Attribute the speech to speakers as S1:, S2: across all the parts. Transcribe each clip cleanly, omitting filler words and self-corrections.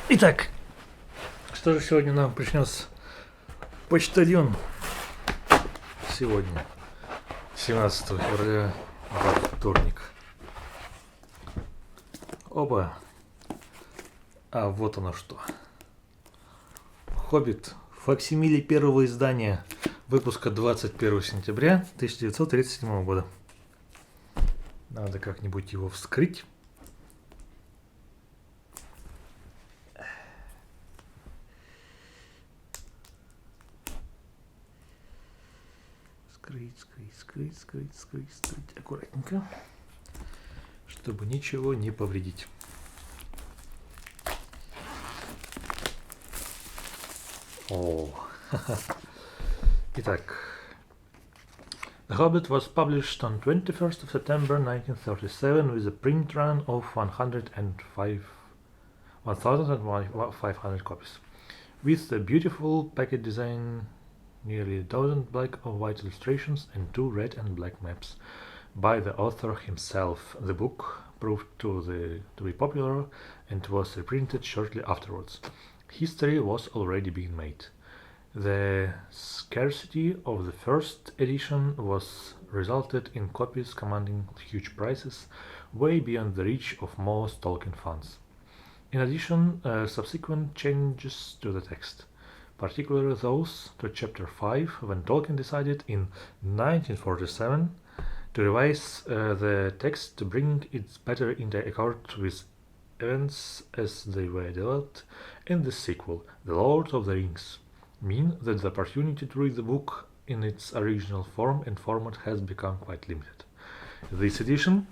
S1: Итак, что же сегодня нам принес почтальон? Сегодня, 17 февраля, вторник. Оба. А вот оно что. Хоббит. Факсимиле первого издания. Выпуска 21 сентября 1937 года. Надо как-нибудь его вскрыть. Скрыть аккуратненько, чтобы ничего не повредить. О, итак. The Hobbit was published on 21st of September 1937 with a print run of 1,500 copies. With a beautiful packet design, nearly a dozen black or white illustrations, and 2 red and black maps by the author himself. The book proved to be popular and was reprinted shortly afterwards. History was already being made. The scarcity of the first edition was resulted in copies commanding huge prices, way beyond the reach of most Tolkien fans. In addition, subsequent changes to the text, particularly those to chapter 5, when Tolkien decided in 1947 to revise the text to bring it better into accord with events as they were developed in the sequel, The Lord of the Rings, mean that the opportunity to read the book in its original form and format has become quite limited. This edition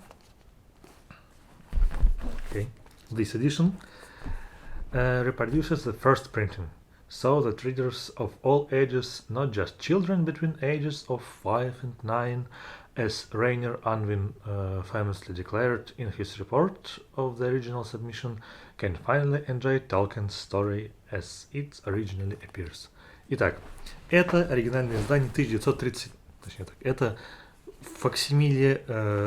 S1: reproduces the first printing, so that readers of all ages, not just children between ages of 5 and 9, as Rainer Unwin famously declared in his report of the original submission, can finally enjoy Tolkien's story as it originally appears. Итак, это оригинальное издание 1930, точнее так, это факсимиле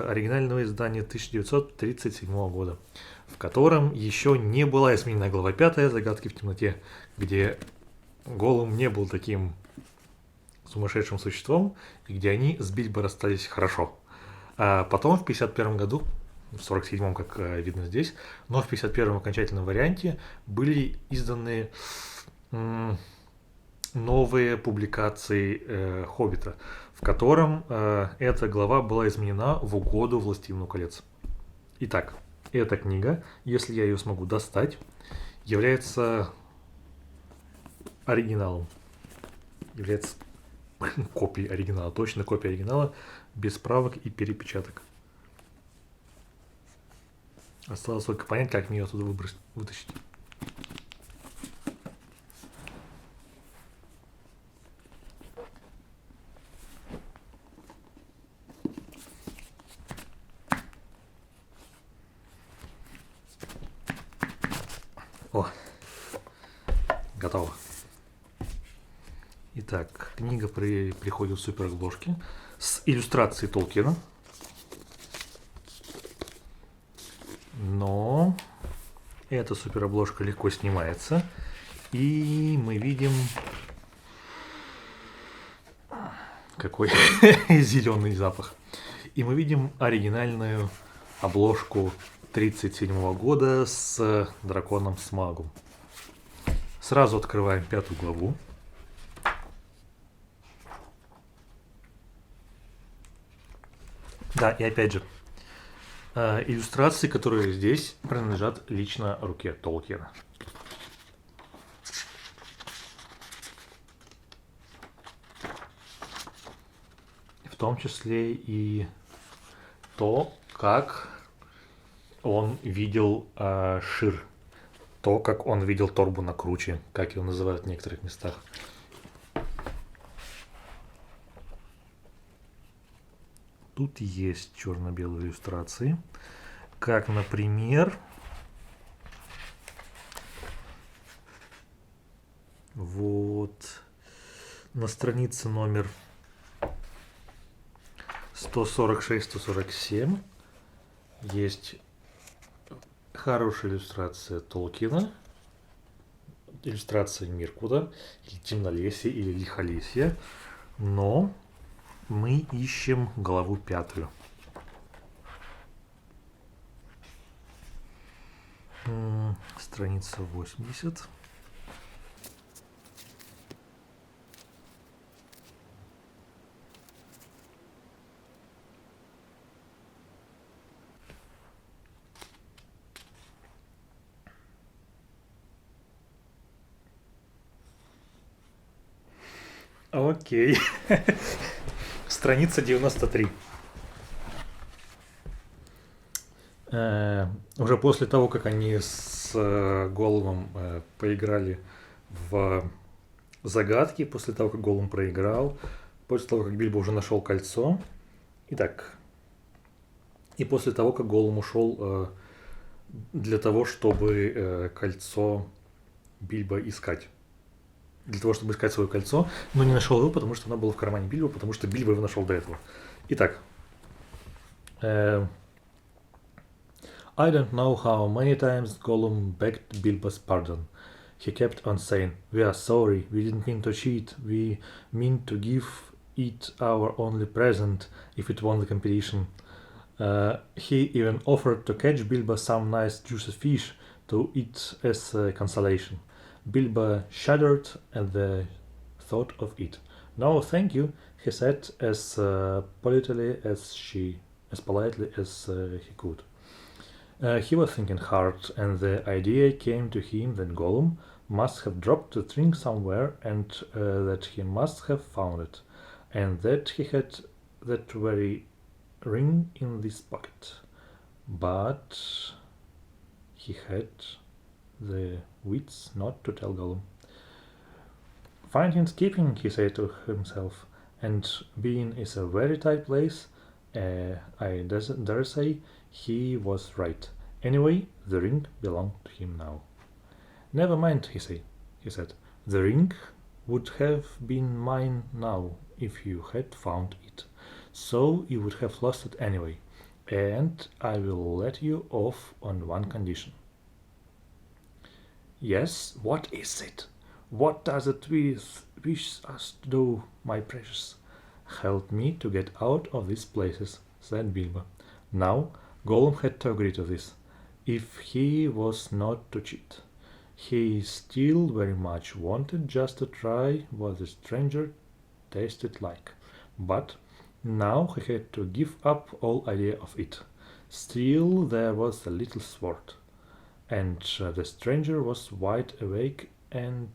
S1: оригинального издания 1937 года, в котором еще не была изменена глава 5 «Загадки в темноте», где Голлум не был таким сумасшедшим существом, и где они с Бильбо расстались хорошо. А потом в 1951 году, в 1947, как видно здесь, но в 1951 окончательном варианте были изданы новые публикации «Хоббита», в котором эта глава была изменена в угоду «Властелину колец». Итак, эта книга, если я ее смогу достать, является оригиналом. Является копией оригинала, точно копией оригинала, без правок и перепечаток. Осталось только понять, как мне ее оттуда вытащить. О, готово. Итак, книга приходит в суперобложке с иллюстрацией Толкиена. Но эта суперобложка легко снимается. И мы видим... Какой зеленый запах. И мы видим оригинальную обложку 1937 года с драконом Смагом. Сразу открываем 5 главу. Да, и опять же, иллюстрации, которые здесь принадлежат лично руке Толкиена. В том числе и то, как он видел Шир, то, как он видел Торбу на круче, как его называют в некоторых местах. Тут есть черно-белые иллюстрации, как, например, вот на странице номер 146-147 Есть хорошая иллюстрация Толкиена, иллюстрация Миркуда, или Темнолесья, или Лихолесья, но мы ищем главу 5. Страница 80. Окей. Страница 93. Уже после того, как они с Голлумом поиграли в загадки, после того, как Голлум проиграл, после того, как Бильбо уже нашел кольцо, и после того, как Голлум ушел для того, чтобы кольцо Бильбо искать. Для того, чтобы искать свое кольцо, но не нашел его, потому что оно было в кармане Бильбо, потому что Бильбо его нашел до этого. Итак, I don't know how many times Gollum begged Bilbo's pardon. He kept on saying, "We are sorry, we didn't mean to cheat, we mean to give it our only present if it won the competition." He even offered to catch Bilbo some nice juicy fish to eat as a consolation. Bilbo shuddered at the thought of it. "No, thank you," he said as politely as he could. He was thinking hard, and the idea came to him that Gollum must have dropped the ring somewhere, and that he must have found it, and that he had that very ring in this pocket. But he had the wits not to tell Gollum. "Finding keeping," he said to himself, "and being is a very tight place. I dare say he was right. Anyway, the ring belonged to him now." "Never mind," he said. "The ring would have been mine now if you had found it. So you would have lost it anyway. And I will let you off on one condition." "Yes, what is it? What does it wish us to do, my precious?" "Help me to get out of these places," said Bilbo. Now, Gollum had to agree to this, if he was not to cheat. He still very much wanted just to try what the stranger tasted like, but now he had to give up all idea of it. Still, there was the little sword, and the stranger was wide awake and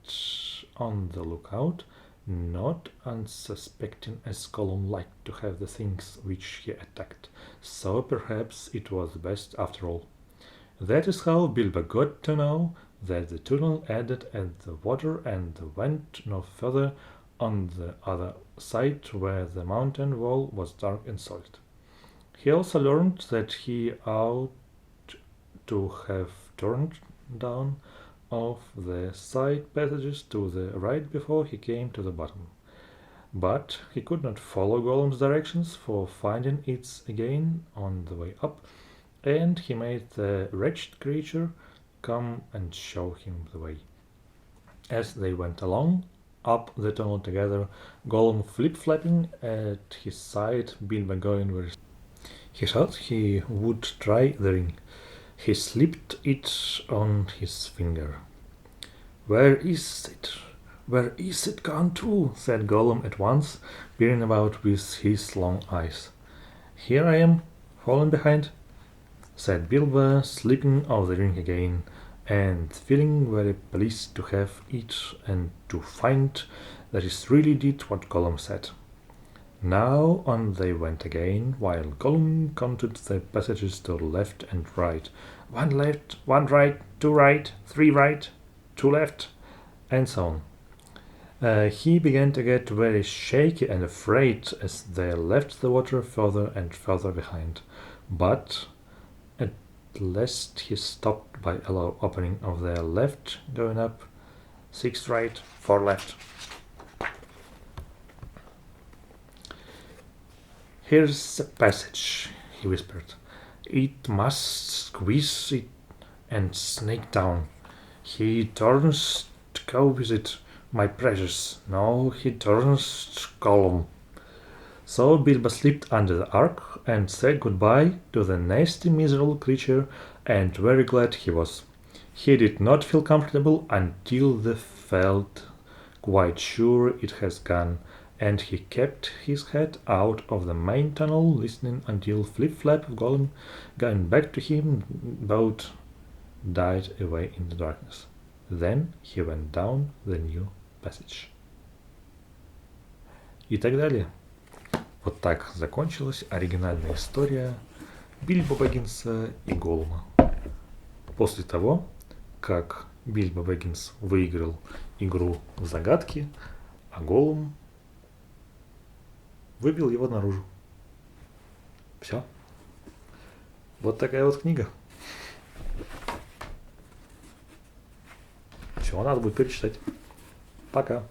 S1: on the lookout, not unsuspecting as Gollum liked to have the things which he attacked, so perhaps it was best after all. That is how Bilbo got to know that the tunnel ended at the water and went no further on the other side where the mountain wall was dark and solid. He also learned that he ought to have turned down of the side passages to the right before he came to the bottom. But he could not follow Gollum's directions for finding it again on the way up, and he made the wretched creature come and show him the way. As they went along up the tunnel together, Gollum flip-flapping at his side, Bilbo going where he thought he would try the ring. He slipped it on his finger. "Where is it? Where is it gone to?" said Gollum at once, peering about with his long eyes. "Here I am, falling behind," said Bilbo, slipping off the ring again, and feeling very pleased to have it and to find that it really did what Gollum said. Now on they went again, while Gollum counted the passages to left and right. One left, one right, two right, three right, two left, and so on. He began to get very shaky and afraid as they left the water further and further behind. But at last he stopped by a low opening of their left, going up, 6 right, 4 left. "Here's a passage," he whispered. It must squeeze it and snake down. He turns to go with it, my precious. No, he turns to Gollum. So Bilbo slipped under the ark and said goodbye to the nasty, miserable creature, and very glad he was. He did not feel comfortable until they felt quite sure it has gone, and he kept his head out of the main tunnel, listening until Flip-Flap of Gollum, going back to him, both died away in the darkness. Then he went down the new passage. И так далее. Вот так закончилась оригинальная история Бильбо Бэггинса и Голлума. После того, как Бильбо Бэггинс выиграл игру в загадки, а Голлум выбил его наружу. Все. Вот такая вот книга. Все, надо будет перечитать. Пока.